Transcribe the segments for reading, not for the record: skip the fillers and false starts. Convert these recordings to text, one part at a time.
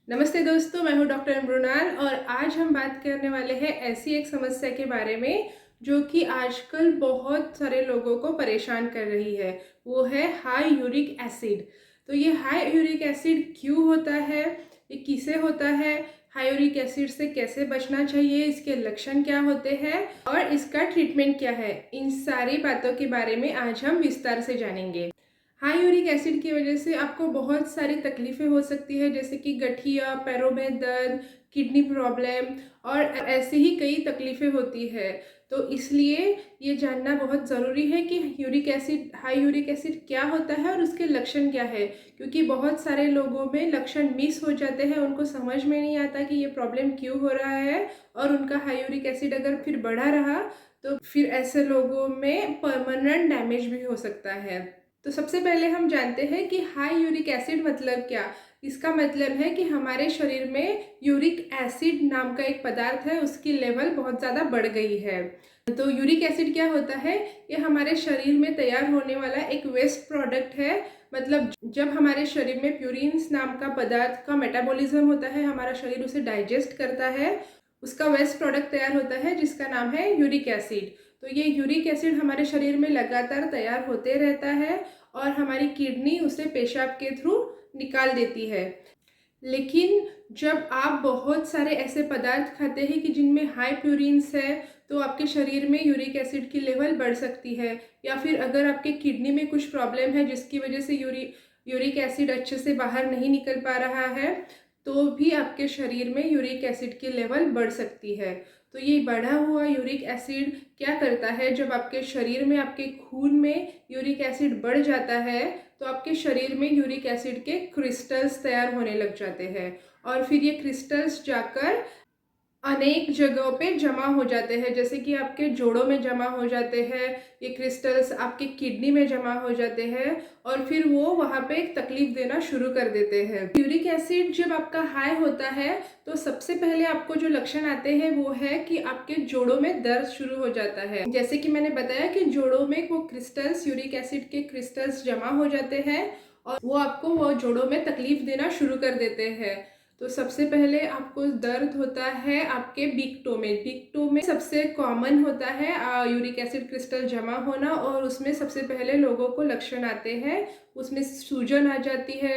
नमस्ते दोस्तों, मैं हूं डॉक्टर मृणाल और आज हम बात करने वाले हैं ऐसी एक समस्या के बारे में जो कि आजकल बहुत सारे लोगों को परेशान कर रही है। वो है हाई यूरिक एसिड। तो ये हाई यूरिक एसिड क्यों होता है, ये किसे होता है, हाई यूरिक एसिड से कैसे बचना चाहिए, इसके लक्षण क्या होते हैं और इसका ट्रीटमेंट क्या है, इन सारी बातों के बारे में आज हम विस्तार से जानेंगे। हाई यूरिक एसिड की वजह से आपको बहुत सारी तकलीफ़ें हो सकती है, जैसे कि गठिया, पैरों में दर्द, किडनी प्रॉब्लम और ऐसे ही कई तकलीफ़ें होती है। तो इसलिए ये जानना बहुत ज़रूरी है कि हाई यूरिक एसिड क्या होता है और उसके लक्षण क्या है, क्योंकि बहुत सारे लोगों में लक्षण मिस हो जाते हैं, उनको समझ में नहीं आता कि ये प्रॉब्लम क्यों हो रहा है और उनका हाई यूरिक एसिड अगर फिर बढ़ा रहा तो फिर ऐसे लोगों में परमानेंट डैमेज भी हो सकता है। तो सबसे पहले हम जानते हैं कि हाई यूरिक एसिड मतलब क्या। इसका मतलब है कि हमारे शरीर में यूरिक एसिड नाम का एक पदार्थ है, उसकी लेवल बहुत ज़्यादा बढ़ गई है। तो यूरिक एसिड क्या होता है, ये हमारे शरीर में तैयार होने वाला एक वेस्ट प्रोडक्ट है। मतलब जब हमारे शरीर में प्यूरिन्स नाम का पदार्थ का मेटाबॉलिज्म होता है, हमारा शरीर उसे डाइजेस्ट करता है, उसका वेस्ट प्रोडक्ट तैयार होता है जिसका नाम है यूरिक एसिड। तो ये यूरिक एसिड हमारे शरीर में लगातार तैयार होते रहता है और हमारी किडनी उसे पेशाब के थ्रू निकाल देती है। लेकिन जब आप बहुत सारे ऐसे पदार्थ खाते हैं कि जिनमें हाई प्यूरिन्स है, तो आपके शरीर में यूरिक एसिड की लेवल बढ़ सकती है। या फिर अगर आपके किडनी में कुछ प्रॉब्लम है जिसकी वजह से यूरिक एसिड अच्छे से बाहर नहीं निकल पा रहा है, तो भी आपके शरीर में यूरिक एसिड की लेवल बढ़ सकती है। तो ये बढ़ा हुआ यूरिक एसिड क्या करता है, जब आपके शरीर में, आपके खून में यूरिक एसिड बढ़ जाता है तो आपके शरीर में यूरिक एसिड के क्रिस्टल्स तैयार होने लग जाते हैं और फिर ये क्रिस्टल्स जाकर अनेक जगहों पे जमा हो जाते हैं, जैसे कि आपके जोड़ों में जमा हो जाते हैं, ये क्रिस्टल्स आपके किडनी में जमा हो जाते हैं और फिर वो वहाँ पे एक तकलीफ देना शुरू कर देते हैं। यूरिक एसिड जब आपका हाई होता है तो सबसे पहले आपको जो लक्षण आते हैं वो है कि आपके जोड़ों में दर्द शुरू हो जाता है। जैसे कि मैंने बताया कि जोड़ों में वो क्रिस्टल्स, यूरिक एसिड के क्रिस्टल्स जमा हो जाते हैं और वो आपको वो जोड़ों में तकलीफ देना शुरू कर देते हैं। तो सबसे पहले आपको दर्द होता है आपके बिग टो में। बिग टो में सबसे कॉमन होता है यूरिक एसिड क्रिस्टल जमा होना और उसमें सबसे पहले लोगों को लक्षण आते हैं, उसमें सूजन आ जाती है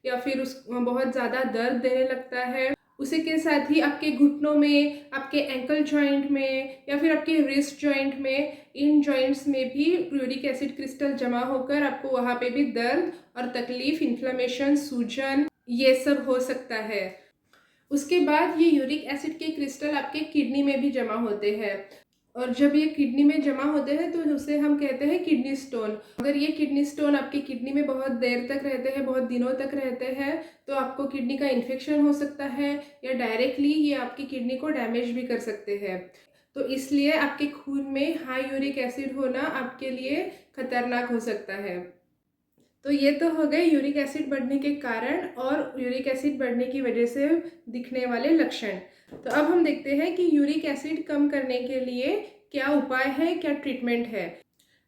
या फिर बहुत ज़्यादा दर्द देने लगता है। उसी के साथ ही आपके घुटनों में, आपके एंकल जॉइंट में या फिर आपके रिस्ट जॉइंट में, इन जॉइंट्स में भी यूरिक एसिड क्रिस्टल जमा होकर आपको वहाँ पे भी दर्द और तकलीफ, इन्फ्लेमेशन, सूजन, ये सब हो सकता है। उसके बाद ये यूरिक एसिड के क्रिस्टल आपके किडनी में भी जमा होते हैं और जब ये किडनी में जमा होते हैं तो उसे हम कहते हैं किडनी स्टोन। अगर ये किडनी स्टोन आपकी किडनी में बहुत देर तक रहते हैं, बहुत दिनों तक रहते हैं, तो आपको किडनी का इन्फेक्शन हो सकता है या डायरेक्टली ये आपकी किडनी को डैमेज भी कर सकते हैं। तो इसलिए आपके खून में हाई यूरिक एसिड होना आपके लिए खतरनाक हो सकता है। तो ये तो हो गए यूरिक एसिड बढ़ने के कारण और यूरिक एसिड बढ़ने की वजह से दिखने वाले लक्षण। तो अब हम देखते हैं कि यूरिक एसिड कम करने के लिए क्या उपाय है, क्या ट्रीटमेंट है।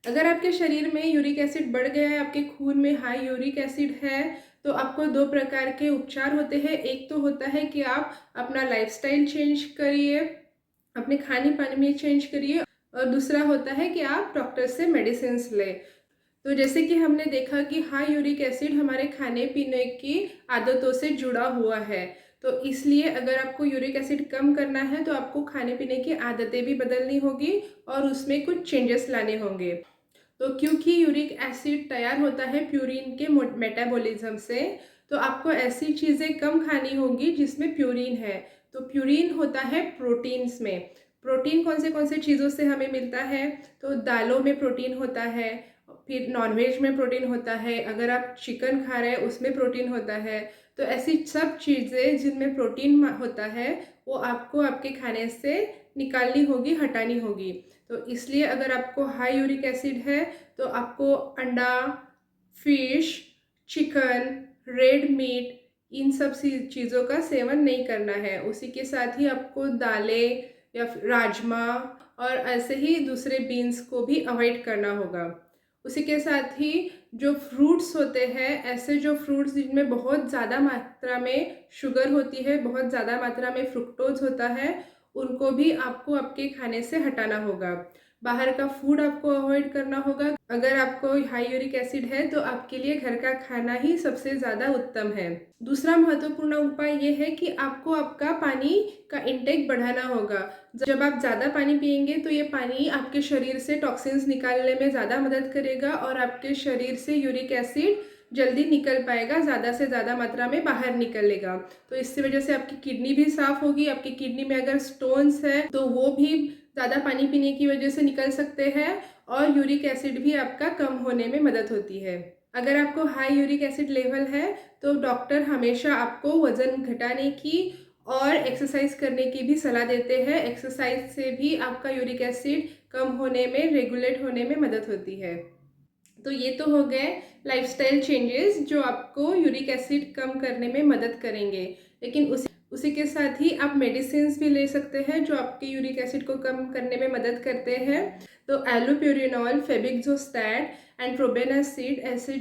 अगर आपके शरीर में यूरिक एसिड बढ़ गया है, आपके खून में हाई यूरिक एसिड है, तो आपको दो प्रकार के उपचार होते हैं। एक तो होता है कि आप अपना लाइफस्टाइल चेंज करिए, अपने खाने पानी में चेंज करिए, और दूसरा होता है कि आप डॉक्टर से मेडिसिन लें। तो जैसे कि हमने देखा कि हाई यूरिक एसिड हमारे खाने पीने की आदतों से जुड़ा हुआ है, तो इसलिए अगर आपको यूरिक एसिड कम करना है तो आपको खाने पीने की आदतें भी बदलनी होगी और उसमें कुछ चेंजेस लाने होंगे। तो क्योंकि यूरिक एसिड तैयार होता है प्यूरिन के मेटाबॉलिज्म से, तो आपको ऐसी चीज़ें कम खानी होंगी जिसमें प्यूरिन है। तो प्यूरिन होता है प्रोटीन्स में। प्रोटीन कौन से चीज़ों से हमें मिलता है, तो दालों में प्रोटीन होता है, फिर नॉनवेज में प्रोटीन होता है, अगर आप चिकन खा रहे हैं उसमें प्रोटीन होता है। तो ऐसी सब चीज़ें जिनमें प्रोटीन होता है वो आपको आपके खाने से निकालनी होगी, हटानी होगी। तो इसलिए अगर आपको हाई यूरिक एसिड है तो आपको अंडा, फिश, चिकन, रेड मीट, इन सब चीज़ों का सेवन नहीं करना है। उसी के साथ ही आपको दालें या फिर राजमा और ऐसे ही दूसरे बीन्स को भी अवॉइड करना होगा। उसी के साथ ही जो फ्रूट्स होते हैं, ऐसे जो फ्रूट्स जिनमें बहुत ज़्यादा मात्रा में शुगर होती है, बहुत ज़्यादा मात्रा में फ्रुक्टोज होता है, उनको भी आपको आपके खाने से हटाना होगा। बाहर का फूड आपको अवॉइड करना होगा। अगर आपको हाई यूरिक एसिड है तो आपके लिए घर का खाना ही सबसे ज़्यादा उत्तम है। दूसरा महत्वपूर्ण उपाय ये है कि आपको आपका पानी का इंटेक बढ़ाना होगा। जब आप ज़्यादा पानी पिएंगे तो ये पानी आपके शरीर से टॉक्सिन्स निकालने में ज़्यादा मदद करेगा और आपके शरीर से यूरिक एसिड जल्दी निकल पाएगा, ज़्यादा से ज़्यादा मात्रा में बाहर निकलेगा। तो इसकी वजह से आपकी किडनी भी साफ़ होगी। आपकी किडनी में अगर स्टोन्स है तो वो भी ज़्यादा पानी पीने की वजह से निकल सकते हैं और यूरिक एसिड भी आपका कम होने में मदद होती है। अगर आपको हाई यूरिक एसिड लेवल है तो डॉक्टर हमेशा आपको वज़न घटाने की और एक्सरसाइज करने की भी सलाह देते हैं। एक्सरसाइज से भी आपका यूरिक एसिड कम होने में, रेगुलेट होने में मदद होती है। तो ये तो हो गए लाइफस्टाइल चेंजेस जो आपको यूरिक एसिड कम करने में मदद करेंगे। लेकिन उसी के साथ ही आप मेडिसिन भी ले सकते हैं जो आपके यूरिक एसिड को कम करने में मदद करते हैं। तो एलोप्यूरिनॉल, फेबिक्सोस्टैट एंड प्रोबेनासिड ऐसे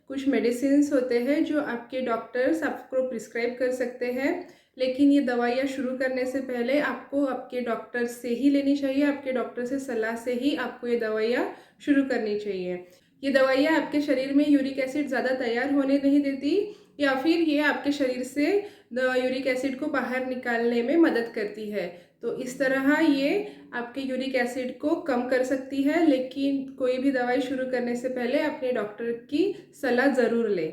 कुछ मेडिसिन होते हैं जो आपके डॉक्टर्स आपको प्रिस्क्राइब कर सकते हैं। लेकिन ये दवाइयाँ शुरू करने से पहले आपको आपके डॉक्टर से ही लेनी चाहिए। आपके डॉक्टर से सलाह से ही आपको ये दवाइयाँ शुरू करनी चाहिए। ये दवाइयाँ आपके शरीर में यूरिक एसिड ज़्यादा तैयार होने नहीं देती या फिर ये आपके शरीर से यूरिक एसिड को बाहर निकालने में मदद करती है। तो इस तरह ये आपके यूरिक एसिड को कम कर सकती है, लेकिन कोई भी दवाई शुरू करने से पहले अपने डॉक्टर की सलाह ज़रूर लें।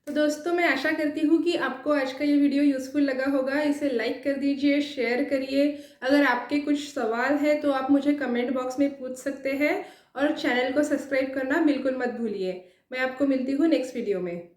तो दोस्तों, मैं आशा करती हूँ कि आपको आज का ये वीडियो यूज़फुल लगा होगा। इसे लाइक कर दीजिए, शेयर करिए। अगर आपके कुछ सवाल है तो आप मुझे कमेंट बॉक्स में पूछ सकते हैं और चैनल को सब्सक्राइब करना बिल्कुल मत भूलिए। मैं आपको मिलती हूँ नेक्स्ट वीडियो में।